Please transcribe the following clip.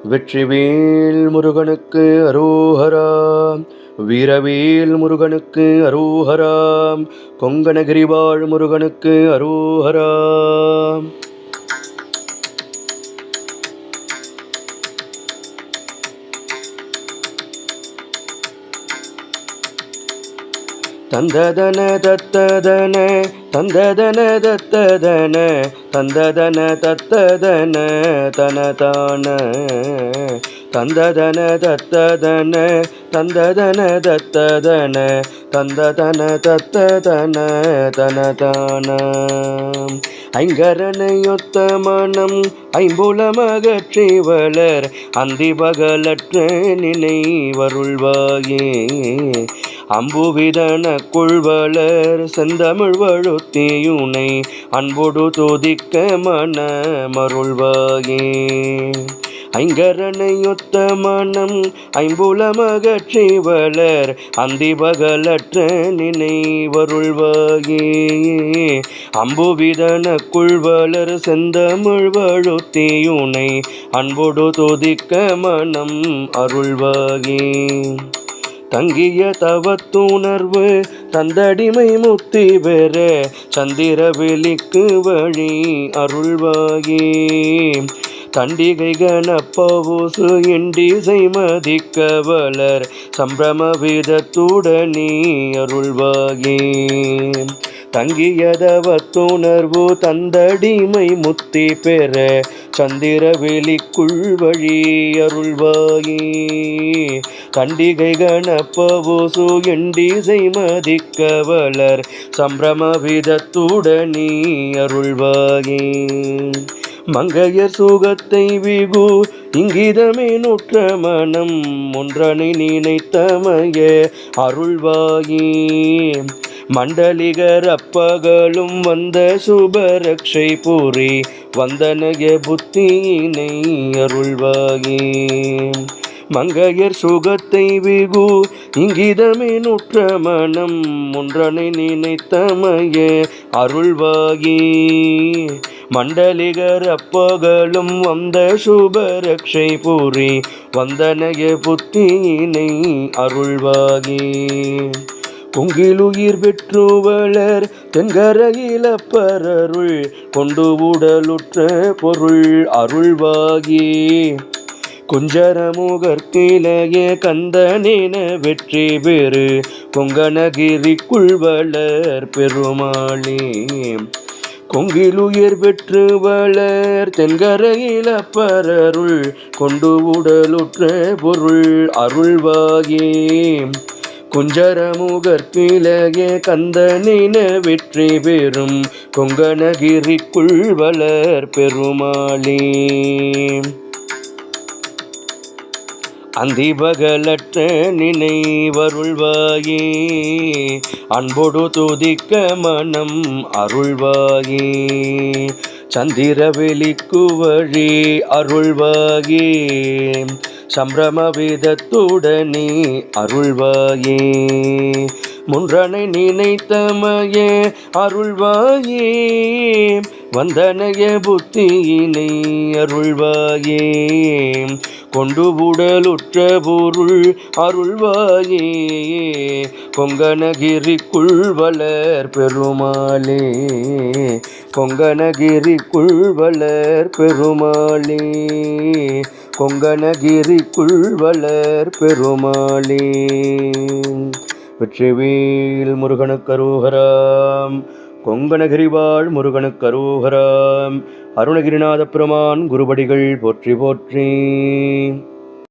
வெற்றிவேல் முருகனுக்கு அரோஹரா. வீரவேல் முருகனுக்கு அரோஹரா. கொங்கணகிரிவாழ் முருகனுக்கு அரோஹரா. தந்ததன தத்ததன தந்ததன தத்ததன தந்ததன தத்ததன தனதான தந்ததன தத்ததன தந்ததன தத்ததன தந்ததன தத்ததன தனதான ஐங்கரனையொத்த மனம் ஐம்புலமகற்றி வளர் அந்திபகலற்ற நினைவருள்வாயே. அம்புவிதன குள்வளர் செந்தமிழ் வழுத்தியுனை அன்போடு தோதிக்க மன மருள்வாயே. ஐங்கரனையொத்த மனம் ஐம்புலமகற்றி வளர் அந்திபகலற்ற நினைவருள்வாயே. அம்புவிதன குள்வளர் செந்தமிழ் வழுத்தியுனை அன்போடு தோதிக்க மனம் அருள்வாயே. தங்கிய தவத்துணர்வு தந்தடிமை முத்தி பெற சந்திரவெளிக்கு வழி அருள்வாயே. தண்டிகை கணப்பவுசு இண்டிசை மதிக்க வளர் சம்பிரம விதத்துடனே அருள்வாயே. தங்கியதவத்துணர்வு தந்தடிமை முத்தி பெற சந்திரவெளிக்குள் வழி அருள்வாயே. கண்டிகை கணப்பவுசு எண்டிசை மதிக்க வளர் சம்பிரம விதத்துடனே அருள்வாயே. மங்கையர் சுகத்தை விகு இங்கிதமே நுற்ற மனம் ஒன்றனை நினைத்தமைய அருள்வாயே. மண்டலிகர் அப்பகலும் வந்த சுபரக்ஷை பூரி வந்தனய புத்தியினை அருள்வாயே. மங்கையர் சுகத்தை விகு இங்கிதமே நுற்ற மனம் ஒன்றனை நினைத்தமைய அருள்வாயே. மண்டலிகர் அப்பகலும் வந்த சுபரக்ஷை பூரி வந்தனய புத்தியினை அருள்வாயே. கொங்கிலுயிர் பெற்று வளர் தென்கரையிலப்பரருள் கொண்டு உடலுற்ற பொருள் அருள்வாயே. குஞ்சரமுகற்கிளைய கந்தனேன வெற்றி பெறு கொங்கணகிரிக்குள் வளர் பெருமாளே. கொங்கிலுயிர் பெற்று வளர் தென்கரையிலப்பரருள் கொண்டு உடலுற்ற பொருள் அருள்வாயே. குஞ்சரமுகற்கிளைய கந்தனேன வெற்றி பெறும் கொங்கணகிரிக்குள் வளர் பெருமாளே. அந்திபகலற்ற நினைவருள்வாயே. அன்போடு துதிக்க மனம் அருள்வாயே. சந்திரவெளிக்கு வழி அருள்வாயே. சம்பிரம விதத்துடனே அருள்வாயே. முன்றனை நினைத்தமைய அருள்வாயே. வந்தனைய புத்தியினை அருள்வாயே. கொண்டு உடலுற்ற பொருள் அருள்வாயே. கொங்கணகிரிக்குள் வளர் பெருமாளே. கொங்கணகிரிக்குள் வளர் பெருமாளே. கொங்கணகிரிக்குள் வளர் பெருமாளே. வெற்றிவேல் முருகனுக்கு அரோஹரா. கொங்கணகிரிவாழ் முருகனுக்கு அரோஹரா. அருணகிரிநாத பெருமான் குருபடிகள் போற்றி போற்றி.